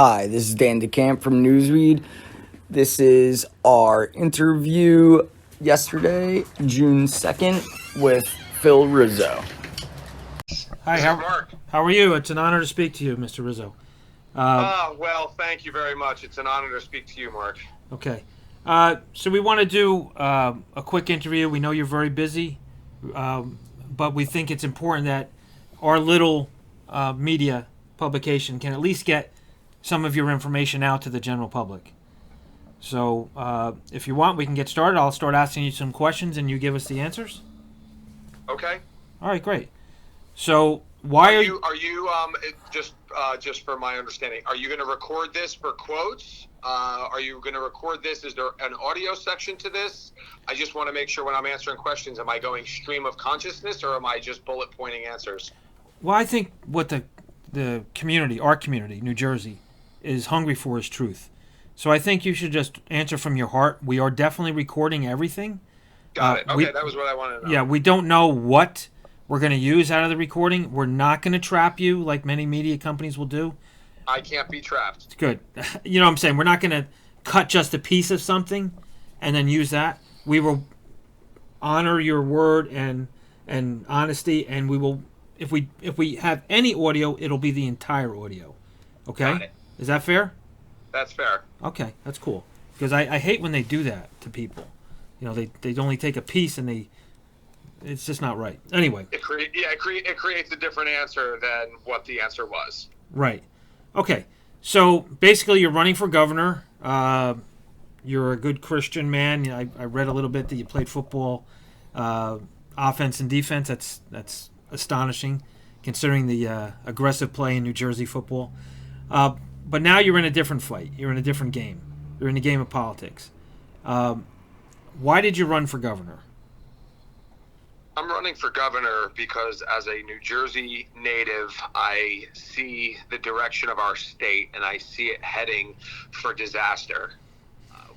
Hi, this is Dan DeCamp from Newsweed. This is our interview yesterday, June 2nd, with Phil Rizzo. Hi, This is Mark. how are you? It's an honor to speak to you, Mr. Rizzo. Well, thank you very much. It's an honor to speak to you, Mark. Okay. So we want to do a quick interview. We know you're very busy, but we think it's important that our little media publication can at least get some of your information out to the general public. So if you want, we can get started. I'll start asking you some questions and you give us the answers. Okay. All right, great. So why are you? Are you just for my understanding? Are you going to record this for quotes? Are you going to record this? Is there an audio section to this? I just want to make sure when I'm answering questions, am I going stream of consciousness or am I just bullet pointing answers? Well, I think what the community, our community, New Jersey, is hungry for is truth. So I think you should just answer from your heart. We are definitely recording everything. Got it. Okay, that was what I wanted to know. Yeah, we don't know what we're going to use out of the recording. We're not going to trap you like many media companies will do. I can't be trapped. It's good. You know what I'm saying? We're not going to cut just a piece of something and then use that. We will honor your word and honesty, and we will if we have any audio, it'll be the entire audio. Okay? Got it. Is that fair? That's fair. Okay, that's cool. Because I hate when they do that to people. You know, they only take a piece and it's just not right. Anyway. It creates a different answer than what the answer was. Right. Okay. So basically, you're running for governor. You're a good Christian man. I read a little bit that you played football, offense and defense. That's astonishing, considering the aggressive play in New Jersey football. But now you're in a different fight. You're in a different game. You're in a game of politics. Why did you run for governor? I'm running for governor because as a New Jersey native, I see the direction of our state and I see it heading for disaster.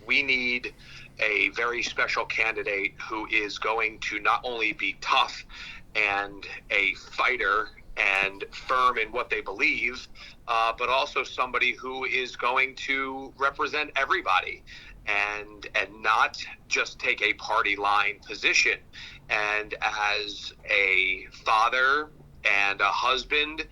We need a very special candidate who is going to not only be tough and a fighter and firm in what they believe, but also somebody who is going to represent everybody and not just take a party line position. And as a father and a husband,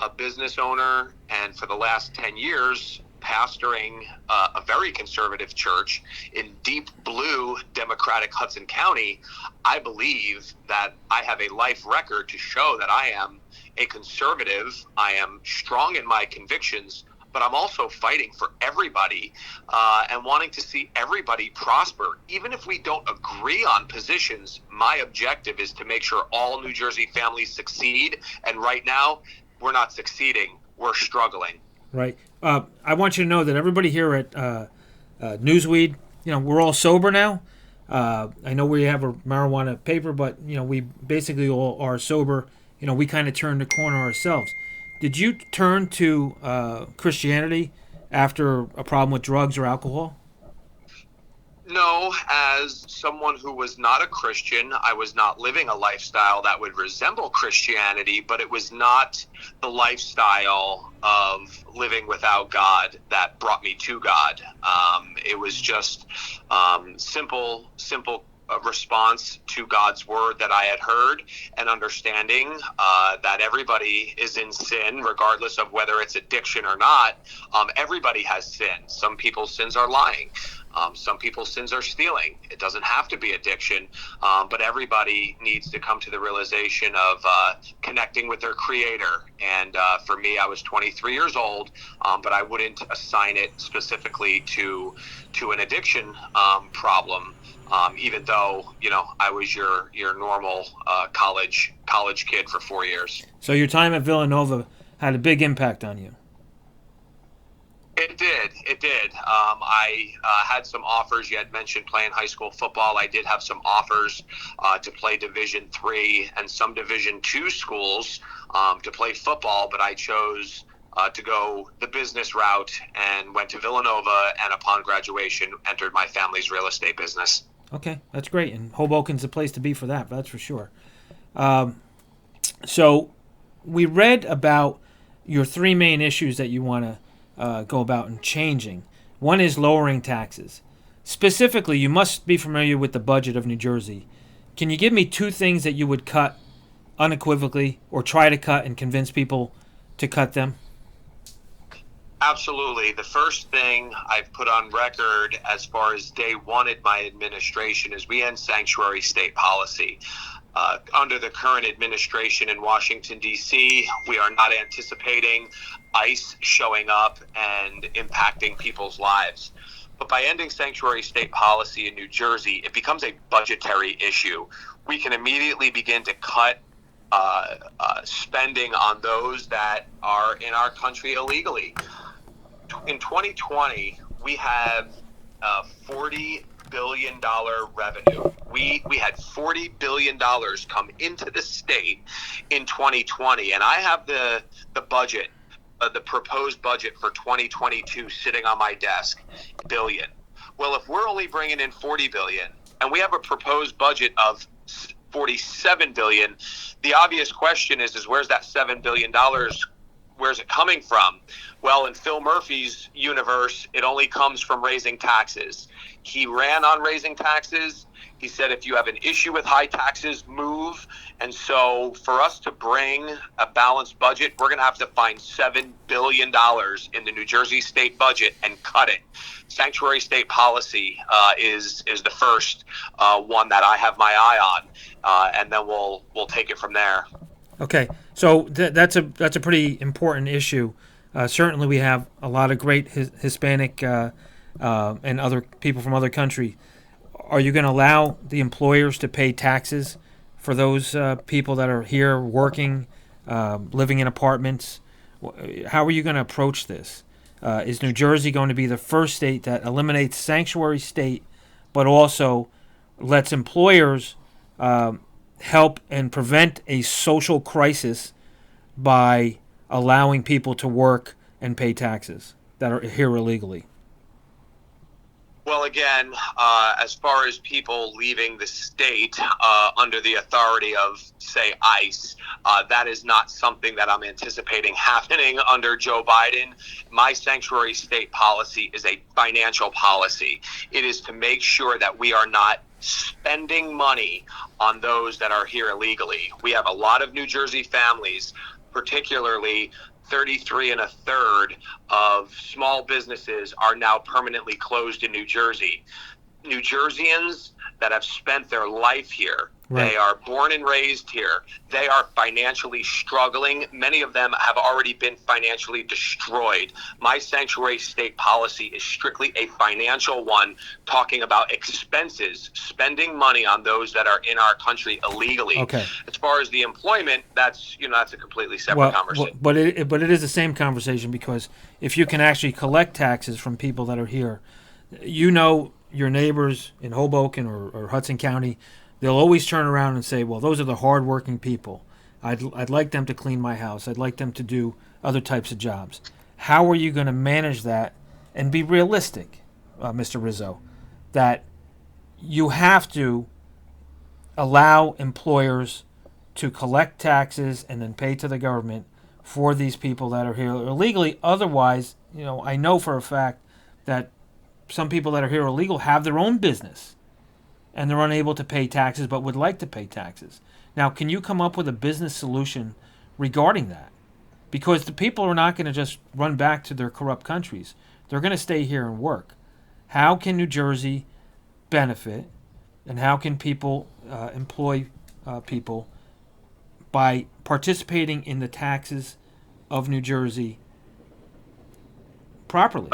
a business owner, and for the last 10 years, pastoring a very conservative church in deep blue Democratic Hudson County, I believe that I have a life record to show that I am a conservative. I am strong in my convictions, but I'm also fighting for everybody and wanting to see everybody prosper. Even if we don't agree on positions, my objective is to make sure all New Jersey families succeed. And right now, we're not succeeding. We're struggling. Right. I want you to know that everybody here at Newsweed, we're all sober now. I know we have a marijuana paper, but, we basically all are sober. We kind of turned the corner ourselves. Did you turn to Christianity after a problem with drugs or alcohol? No, as someone who was not a Christian, I was not living a lifestyle that would resemble Christianity, but it was not the lifestyle of living without God that brought me to God. It was just simple response to God's word that I had heard and understanding that everybody is in sin, regardless of whether it's addiction or not. Everybody has sin. Some people's sins are lying. Some people's sins are stealing. It doesn't have to be addiction, but everybody needs to come to the realization of connecting with their creator. And for me, I was 23 years old, but I wouldn't assign it specifically to an addiction problem. Even though, I was your normal college kid for 4 years. So your time at Villanova had a big impact on you. It did. I had some offers. You had mentioned playing high school football. I did have some offers to play Division III and some Division II schools to play football, but I chose to go the business route and went to Villanova, and upon graduation, entered my family's real estate business. Okay, that's great. And Hoboken's the place to be for that, that's for sure. So we read about your three main issues that you want to go about in changing. One is lowering taxes. Specifically, you must be familiar with the budget of New Jersey. Can you give me two things that you would cut unequivocally, or try to cut and convince people to cut them? Absolutely. The first thing I've put on record as far as day one in my administration is we end sanctuary state policy. Under the current administration in Washington, D.C., we are not anticipating ICE showing up and impacting people's lives. But by ending sanctuary state policy in New Jersey, it becomes a budgetary issue. We can immediately begin to cut spending on those that are in our country illegally. In 2020, we have $40 billion revenue. We had $40 billion come into the state in 2020, and I have the budget, the proposed budget for 2022 sitting on my desk, billion. Well, if we're only bringing in 40 billion and we have a proposed budget of 47 billion, the obvious question is where's that $7 billion? Where's it coming from? Well, in Phil Murphy's universe, it only comes from raising taxes. He ran on raising taxes. He said, if you have an issue with high taxes, move. And so for us to bring a balanced budget, we're going to have to find $7 billion in the New Jersey state budget and cut it. Sanctuary state policy is the first one that I have my eye on, and then we'll take it from there. Okay, so that's a pretty important issue. Certainly, we have a lot of great Hispanic and other people from other countries. Are you going to allow the employers to pay taxes for those people that are here working, living in apartments? How are you going to approach this? Is New Jersey going to be the first state that eliminates sanctuary state, but also lets employers help and prevent a social crisis by allowing people to work and pay taxes that are here illegally? Well, again, as far as people leaving the state under the authority of, say, ICE, that is not something that I'm anticipating happening under Joe Biden. My sanctuary state policy is a financial policy. It is to make sure that we are not spending money on those that are here illegally. We have a lot of New Jersey families, particularly 33 and a third of small businesses are now permanently closed in New Jersey. New Jerseyans that have spent their life here, right. They are born and raised here. They are financially struggling. Many of them have already been financially destroyed. My sanctuary state policy is strictly a financial one, talking about expenses, spending money on those that are in our country illegally. Okay. As far as the employment, that's a completely separate conversation. But it is the same conversation, because if you can actually collect taxes from people that are here, your neighbors in Hoboken or Hudson County, they'll always turn around and say, well, those are the hardworking people. I'd like them to clean my house. I'd like them to do other types of jobs. How are you going to manage that and be realistic, Mr. Rizzo, that you have to allow employers to collect taxes and then pay to the government for these people that are here illegally? Otherwise, I know for a fact that some people that are here illegal have their own business and they're unable to pay taxes but would like to pay taxes. Now, can you come up with a business solution regarding that? Because the people are not going to just run back to their corrupt countries. They're going to stay here and work. How can New Jersey benefit, and how can people employ people by participating in the taxes of New Jersey properly?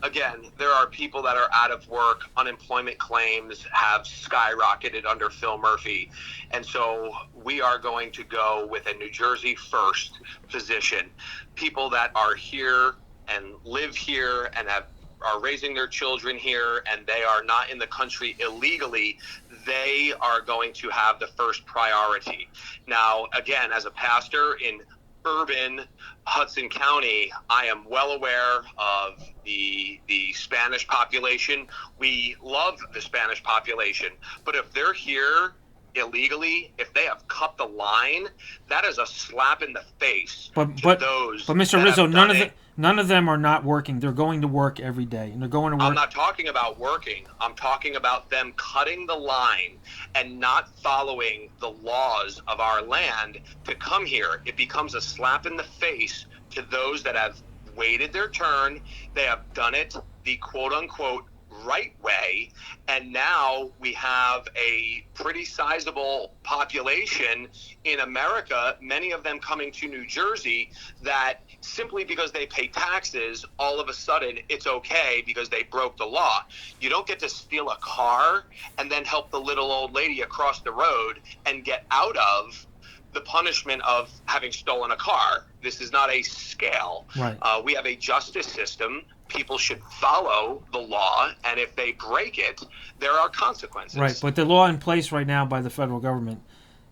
Again, there are people that are out of work. Unemployment claims have skyrocketed under Phil Murphy. And so we are going to go with a New Jersey first position. People that are here and live here and are raising their children here, and they are not in the country illegally, they are going to have the first priority. Now, again, as a pastor in urban Hudson County, I am well aware of the Spanish population. We love the Spanish population, but if they're here illegally, if they have cut the line, that is a slap in the face to those. But Mr. Rizzo, none None of them are not working. They're going to work every day, and they're going to work. I'm not talking about working. I'm talking about them cutting the line and not following the laws of our land to come here. It becomes a slap in the face to those that have waited their turn. They have done it the quote unquote right way, and now we have a pretty sizable population in America, many of them coming to New Jersey, that simply because they pay taxes, all of a sudden it's okay because they broke the law. You don't get to steal a car and then help the little old lady across the road and get out of the punishment of having stolen a car. This is not a scale. Right. We have a justice system. People should follow the law, and if they break it, there are consequences. Right, but the law in place right now by the federal government,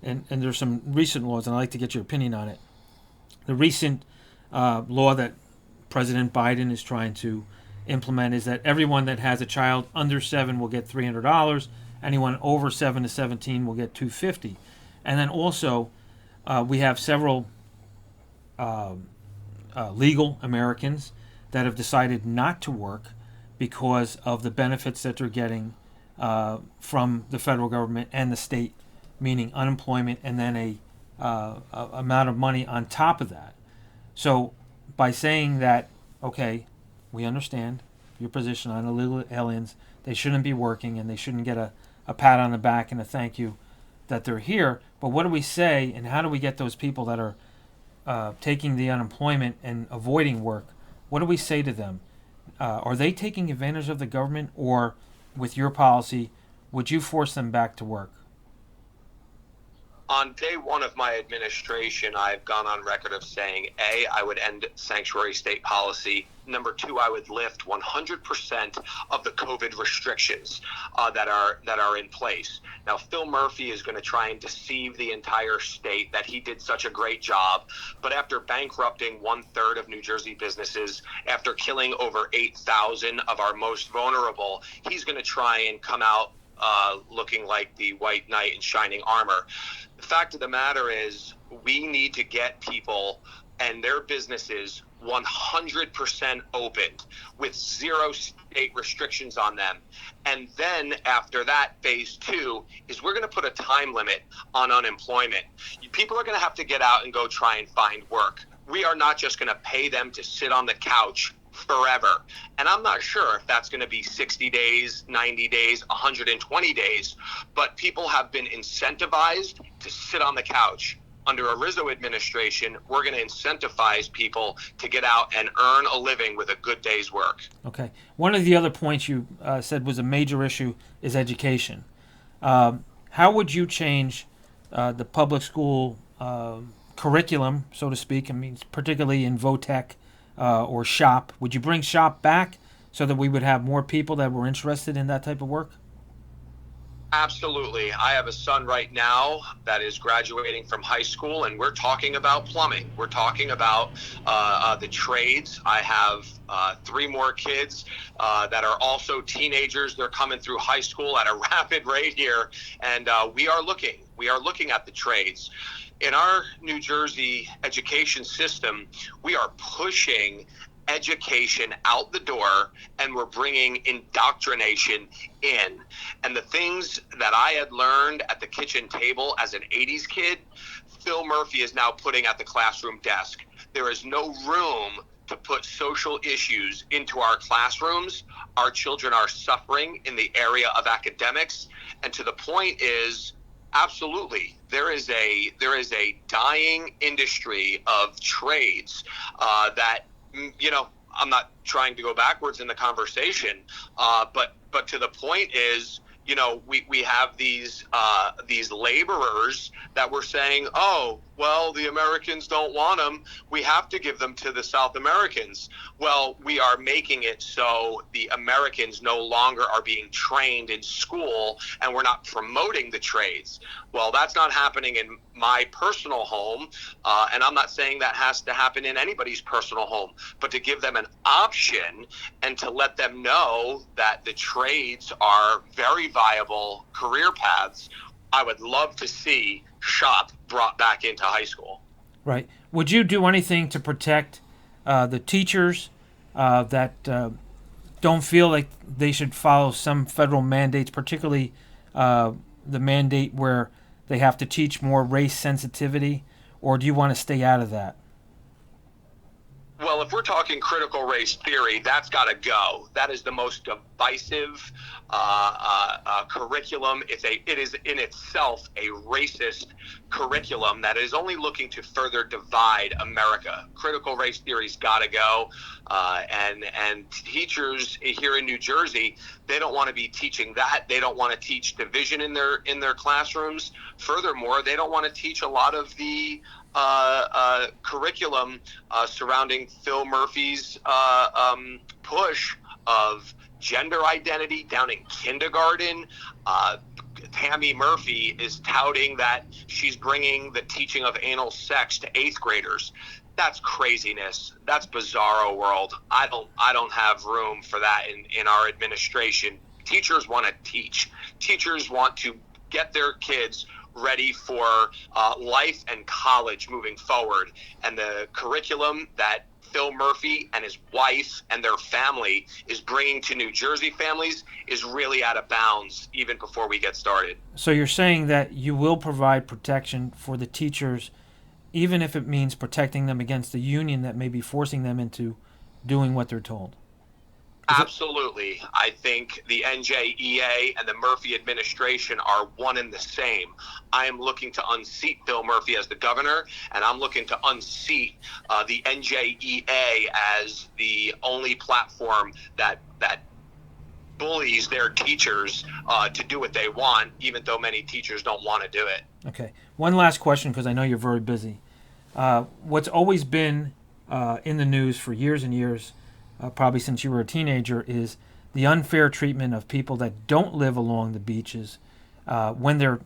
and there's some recent laws, and I'd like to get your opinion on it. The recent law that President Biden is trying to implement is that everyone that has a child under 7 will get $300. Anyone over 7 to 17 will get $250. And then also, we have several legal Americans that have decided not to work because of the benefits that they're getting from the federal government and the state, meaning unemployment and then a amount of money on top of that. So by saying that, okay, we understand your position on illegal aliens, they shouldn't be working and they shouldn't get a pat on the back and a thank you that they're here, but what do we say and how do we get those people that are taking the unemployment and avoiding work? What do we say to them? Are they taking advantage of the government, or with your policy, would you force them back to work? On day one of my administration, I've gone on record of saying, A, I would end sanctuary state policy. Number two, I would lift 100% of the COVID restrictions that are in place. Now, Phil Murphy is going to try and deceive the entire state that he did such a great job. But after bankrupting 1/3 of New Jersey businesses, after killing over 8,000 of our most vulnerable, he's going to try and come out looking like the white knight in shining armor. The fact of the matter is, we need to get people and their businesses 100% opened with 0 state restrictions on them. And then after that, phase 2 is we're going to put a time limit on unemployment. People are going to have to get out and go try and find work. We are not just going to pay them to sit on the couch forever. And I'm not sure if that's going to be 60 days, 90 days, 120 days, but people have been incentivized to sit on the couch. Under a Rizzo administration, we're going to incentivize people to get out and earn a living with a good day's work. Okay. One of the other points you said was a major issue is education. How would you change the public school curriculum, so to speak? I mean, particularly in VOTEC or SHOP. Would you bring SHOP back so that we would have more people that were interested in that type of work? Absolutely. I have a son right now that is graduating from high school, and we're talking about plumbing. We're talking about the trades. I have 3 more kids that are also teenagers. They're coming through high school at a rapid rate here, and we are looking at the trades. In our New Jersey education system, we are pushing education out the door, and we're bringing indoctrination in. And the things that I had learned at the kitchen table as an 80s kid, Phil Murphy is now putting at the classroom desk. There is no room to put social issues into our classrooms. Our children are suffering in the area of academics, and to the point is, absolutely, there is a dying industry of trades that, you know, I'm not trying to go backwards in the conversation, but to the point is, you know, we have these laborers that we're saying, oh, well, the Americans don't want them. We have to give them to the South Americans. Well, we are making it so the Americans no longer are being trained in school, and we're not promoting the trades. Well, that's not happening in my personal home, and I'm not saying that has to happen in anybody's personal home, but to give them an option and to let them know that the trades are very viable career paths. I would love to see SHOP brought back into high school. Right. Would you do anything to protect the teachers that don't feel like they should follow some federal mandates, particularly the mandate where they have to teach more race sensitivity, or do you want to stay out of that? Well, if we're talking critical race theory, that's got to go. That is the most divisive curriculum. It is in itself a racist curriculum that is only looking to further divide America. Critical race theory's got to go, and teachers here in New Jersey, they don't want to be teaching that. They don't want to teach division in their classrooms. Furthermore, they don't want to teach a lot of the curriculum surrounding Phil Murphy's push of gender identity down in kindergarten. Tammy Murphy is touting that she's bringing the teaching of anal sex to 8th graders. That's craziness. That's bizarro world. I don't have room for that in our administration. Teachers want to teach. Teachers want to get their kids ready for life and college moving forward. And the curriculum that Phil Murphy and his wife and their family is bringing to New Jersey families is really out of bounds even before we get started. So you're saying that you will provide protection for the teachers, even if it means protecting them against the union that may be forcing them into doing what they're told? Absolutely. I think the NJEA and the Murphy administration are one and the same. I am looking to unseat Phil Murphy as the governor, and I'm looking to unseat the NJEA as the only platform that bullies their teachers to do what they want, even though many teachers don't want to do it. Okay. One last question, because I know you're very busy. What's always been in the news for years and years, probably since you were a teenager, is the unfair treatment of people that don't live along the beaches when they're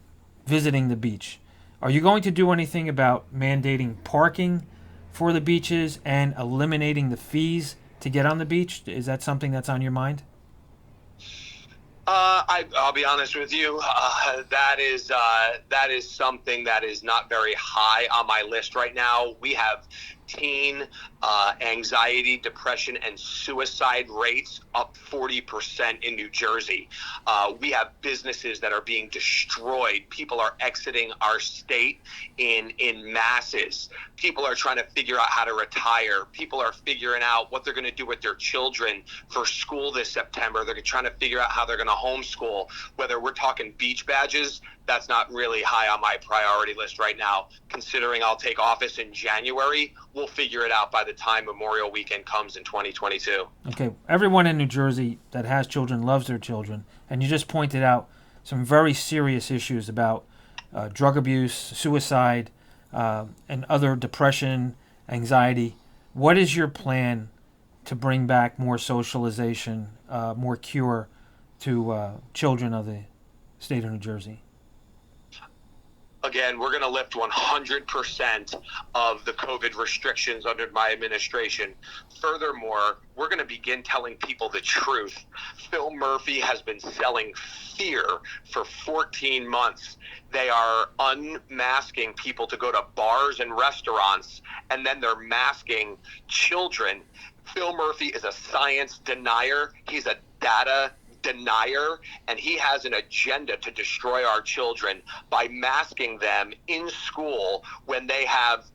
visiting the beach. Are you going to do anything about mandating parking for the beaches and eliminating the fees to get on the beach? Is that something that's on your mind? I'll be honest with you. That is something that is not very high on my list right now. We have teen anxiety, depression, and suicide rates up 40% in New Jersey. We have businesses that are being destroyed. People are exiting our state in masses. People are trying to figure out how to retire. People are figuring out what they're going to do with their children for school this September. They're trying to figure out how they're going to homeschool. Whether we're talking beach badges, that's not really high on my priority list right now. Considering I'll take office in January, we'll figure it out by the time Memorial Weekend comes in 2022. Okay, everyone in New Jersey that has children loves their children, and you just pointed out some very serious issues about drug abuse, suicide, and other depression, anxiety. What is your plan to bring back more socialization, more cure to children of the state of New Jersey? Again, we're going to lift 100% of the COVID restrictions under my administration. Furthermore, we're going to begin telling people the truth. Phil Murphy has been selling fear for 14 months. They are unmasking people to go to bars and restaurants, and then they're masking children. Phil Murphy is a science denier. He's a data denier, and he has an agenda to destroy our children by masking them in school when they have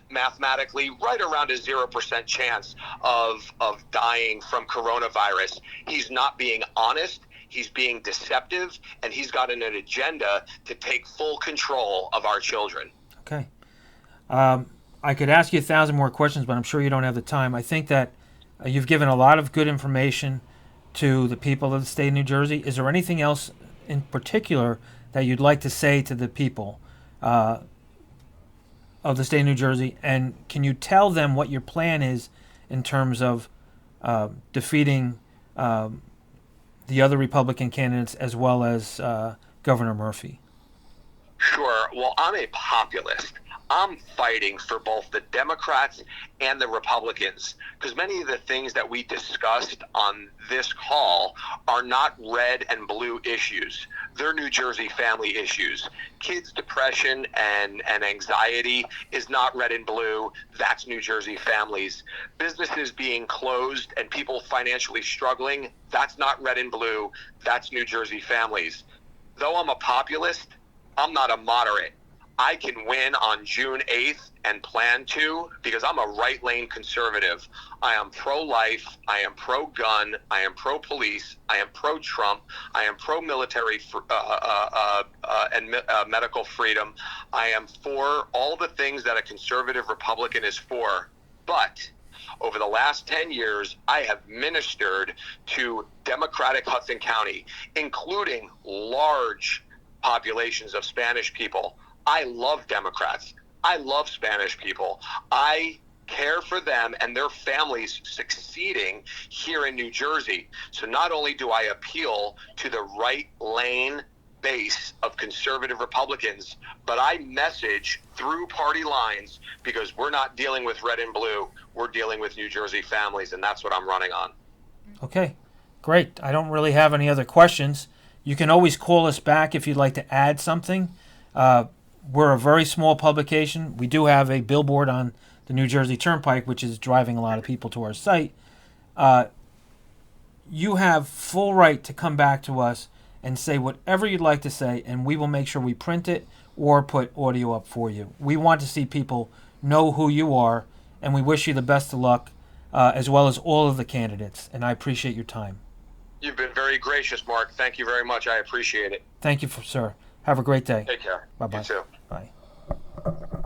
mathematically right around a 0% chance of dying from coronavirus. He's not being honest. He's being deceptive, and he's got an agenda to take full control of our children. Okay. I could ask you 1,000 more questions, but I'm sure you don't have the time. I think that you've given a lot of good information to the people of the state of New Jersey. Is there anything else in particular that you'd like to say to the people of the state of New Jersey? And can you tell them what your plan is in terms of defeating the other Republican candidates as well as Governor Murphy? Sure. Well, I'm a populist. I'm fighting for both the Democrats and the Republicans, because many of the things that we discussed on this call are not red and blue issues. They're New Jersey family issues. Kids' depression and anxiety is not red and blue. That's New Jersey families. Businesses being closed and people financially struggling, that's not red and blue. That's New Jersey families. Though I'm a populist, I'm not a moderate. I can win on June 8th and plan to, because I'm a right lane conservative. I am pro-life. I am pro-gun. I am pro-police. I am pro-Trump. I am pro-military and medical freedom. I am for all the things that a conservative Republican is for. But over the last 10 years, I have ministered to Democratic Hudson County, including large populations of Spanish people. I love Democrats. I love Spanish people. I care for them and their families succeeding here in New Jersey. So not only do I appeal to the right lane base of conservative Republicans, but I message through party lines, because we're not dealing with red and blue. We're dealing with New Jersey families, and that's what I'm running on. Okay, great. I don't really have any other questions. You can always call us back if you'd like to add something. We're a very small publication. We do have a billboard on the New Jersey Turnpike, which is driving a lot of people to our site. You have full right to come back to us and say whatever you'd like to say, and we will make sure we print it or put audio up for you. We want to see people know who you are, and we wish you the best of luck, as well as all of the candidates, and I appreciate your time. You've been very gracious, Mark. Thank you very much. I appreciate it. Thank you, sir. Have a great day. Take care. Bye-bye. You too. Bye.